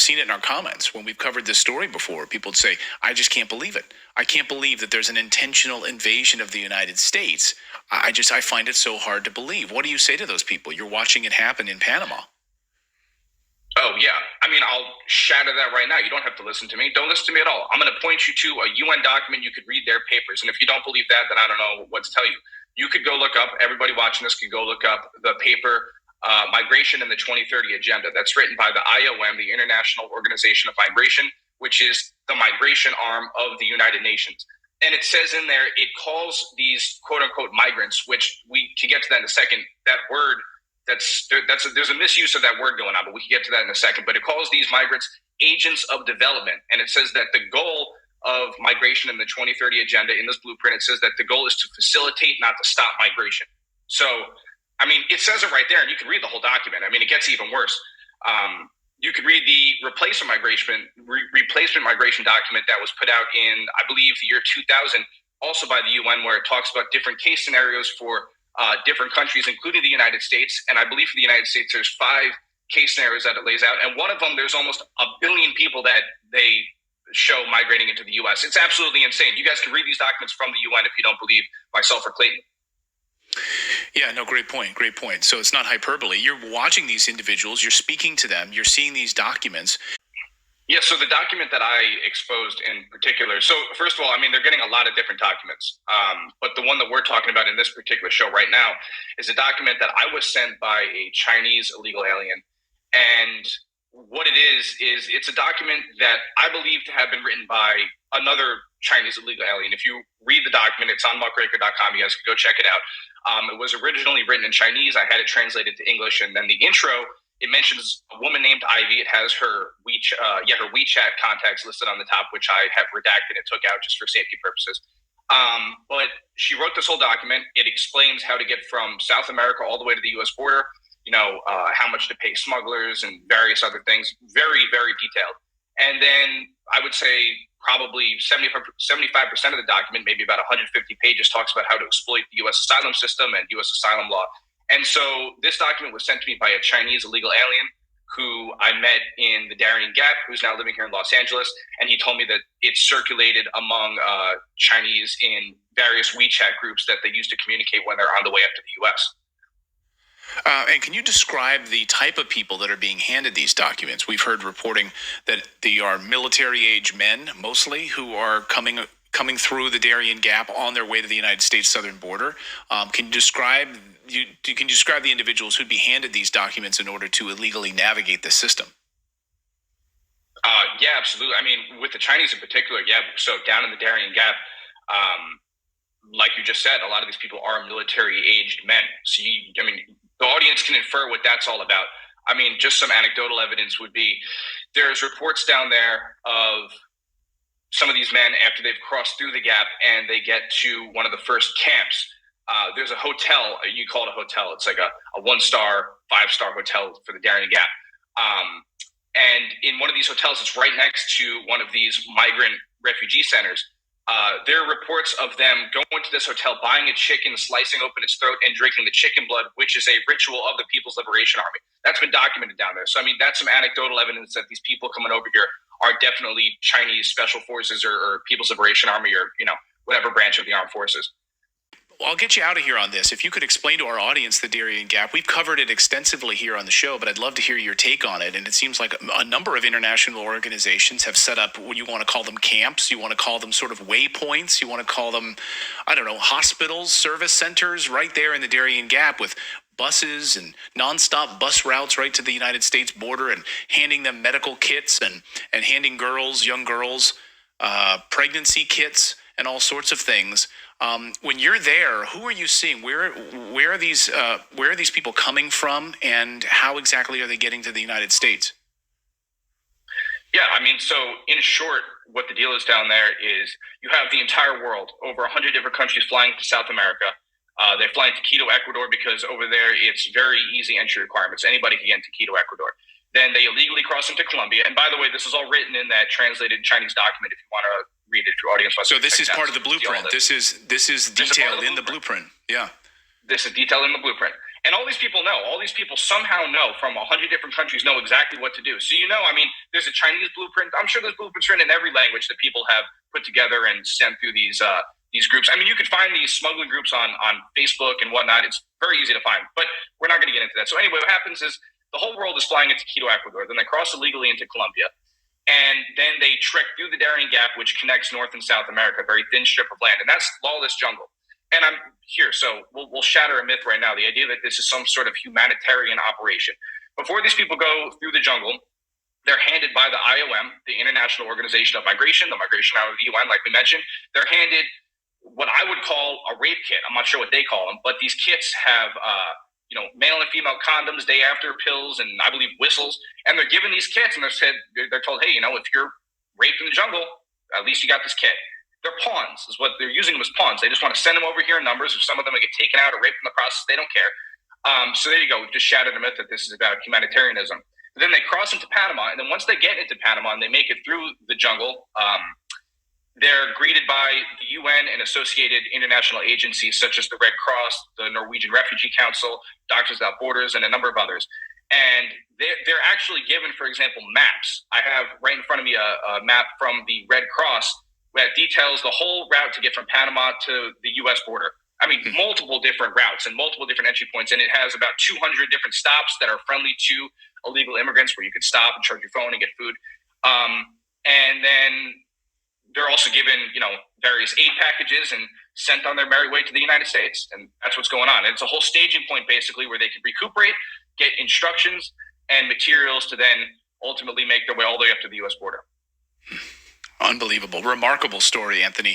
seen it in our comments when we've covered this story before. People would say, I just can't believe it. I can't believe that there's an intentional invasion of the United States. I find it so hard to believe. What do you say to those people? You're watching it happen in Panama. Oh, yeah. I mean, I'll shatter that right now. You don't have to listen to me. Don't listen to me at all. I'm going to point you to a UN document. You could read their papers. And if you don't believe that, then I don't know what to tell you. You could go look up, everybody watching this can go look up the paper, Migration and the 2030 Agenda. That's written by the IOM, the International Organization of Migration, which is the migration arm of the United Nations. And it says in there, it calls these quote unquote migrants, which we can get to that in a second, that word, there's a misuse of that word going on, but we can get to that in a second. But it calls these migrants agents of development. And it says that the goal of migration in the 2030 Agenda in this blueprint, it says that the goal is to facilitate, not to stop migration. So, I mean, it says it right there, and you can read the whole document. I mean, it gets even worse. You could read the replacement migration document that was put out in, I believe, the year 2000, also by the UN, where it talks about different case scenarios for different countries, including the United States. And I believe for the United States, there's 5 case scenarios that it lays out. And one of them, there's almost 1 billion people that they show migrating into the U.S. It's absolutely insane. You guys can read these documents from the UN if you don't believe myself or Clayton. Yeah, no, great point. Great point. So it's not hyperbole. You're watching these individuals, you're speaking to them, you're seeing these documents. Yeah, so the document that I exposed in particular, so first of all, I mean, they're getting a lot of different documents, but the one that we're talking about in this particular show right now is a document that I was sent by a Chinese illegal alien. And what it is it's a document that I believe to have been written by another Chinese illegal alien. If you read the document, it's on muckraker.com. You guys can go check it out. It was originally written in Chinese. I had it translated to English, and then the intro, it mentions a woman named Ivy. It has her WeChat contacts listed on the top, which I have redacted and took out just for safety purposes. But she wrote this whole document. It explains how to get from South America all the way to the U.S. border, how much to pay smugglers and various other things. Very, very detailed. And then I would say probably 75% of the document, maybe about 150 pages, talks about how to exploit the U.S. asylum system and U.S. asylum law. And so this document was sent to me by a Chinese illegal alien who I met in the Darien Gap, who's now living here in Los Angeles. And he told me that it's circulated among Chinese in various WeChat groups that they use to communicate when they're on the way up to the U.S. And can you describe the type of people that are being handed these documents? We've heard reporting that they are military-age men, mostly, who are coming through the Darien Gap on their way to the United States southern border. Can you describe the individuals who'd be handed these documents in order to illegally navigate the system? Yeah, absolutely. I mean, with the Chinese in particular, yeah. So down in the Darien Gap, like you just said, a lot of these people are military-aged men. So, the audience can infer what that's all about. I mean, just some anecdotal evidence would be there's reports down there of some of these men after they've crossed through the gap and they get to one of the first camps. There's a hotel, you call it a hotel. It's like a 1-star, 5-star hotel for the Darien Gap. And in one of these hotels, it's right next to one of these migrant refugee centers. There are reports of them going to this hotel, buying a chicken, slicing open its throat, and drinking the chicken blood, which is a ritual of the People's Liberation Army. That's been documented down there. So, that's some anecdotal evidence that these people coming over here are definitely Chinese Special Forces or People's Liberation Army or, whatever branch of the armed forces. Well, I'll get you out of here on this. If you could explain to our audience the Darien Gap. We've covered it extensively here on the show, but I'd love to hear your take on it. And it seems like a number of international organizations have set up what you want to call them camps. You want to call them sort of waypoints. You want to call them, hospitals, service centers right there in the Darien Gap with buses and nonstop bus routes right to the United States border and handing them medical kits and handing young girls, pregnancy kits and all sorts of things. When you're there, who are you seeing? Where are these people coming from, and how exactly are they getting to the United States? Yeah, so in short, what the deal is down there is you have the entire world, over 100 different countries flying to South America. They're flying to Quito, Ecuador, because over there it's very easy entry requirements. Anybody can get into Quito, Ecuador. Then they illegally cross into Colombia. And by the way, this is all written in that translated Chinese document if you want to read it, if your audience wants to. So this is part of the blueprint. This is detailed in the blueprint. Yeah. This is detailed in the blueprint. And all these people know. All these people somehow know from 100 different countries know exactly what to do. So, I mean, there's a Chinese blueprint. I'm sure there's blueprints written in every language that people have put together and sent through these groups. I mean, you could find these smuggling groups on Facebook and whatnot. It's very easy to find. But we're not going to get into that. So anyway, what happens is the whole world is flying into Quito, Ecuador. Then they cross illegally into Colombia. And then they trek through the Darien Gap, which connects North and South America, a very thin strip of land. And that's lawless jungle. And I'm here, so we'll shatter a myth right now, the idea that this is some sort of humanitarian operation. Before these people go through the jungle, they're handed by the IOM, the International Organization of Migration, the migration arm of the UN, like we mentioned. They're handed what I would call a rape kit. I'm not sure what they call them, but these kits have male and female condoms, day after pills, and I believe whistles. And they're given these kits, and they're told, hey, if you're raped in the jungle, at least you got this kit. They're pawns, is what they're using them as pawns. They just want to send them over here in numbers. If some of them get taken out or raped in the process, they don't care. So there you go. We've just shattered the myth that this is about humanitarianism. But then they cross into Panama, and then once they get into Panama and they make it through the jungle, they're greeted by the UN and associated international agencies such as the Red Cross, the Norwegian Refugee Council, Doctors Without Borders, and a number of others. And they're actually given, for example, maps. I have right in front of me a map from the Red Cross that details the whole route to get from Panama to the U.S. border. I mean, multiple different routes and multiple different entry points. And it has about 200 different stops that are friendly to illegal immigrants where you can stop and charge your phone and get food. And then they're also given, various aid packages and sent on their merry way to the United States. And that's what's going on. And it's a whole staging point, basically, where they can recuperate, get instructions and materials to then ultimately make their way all the way up to the U.S. border. Unbelievable. Remarkable story, Anthony.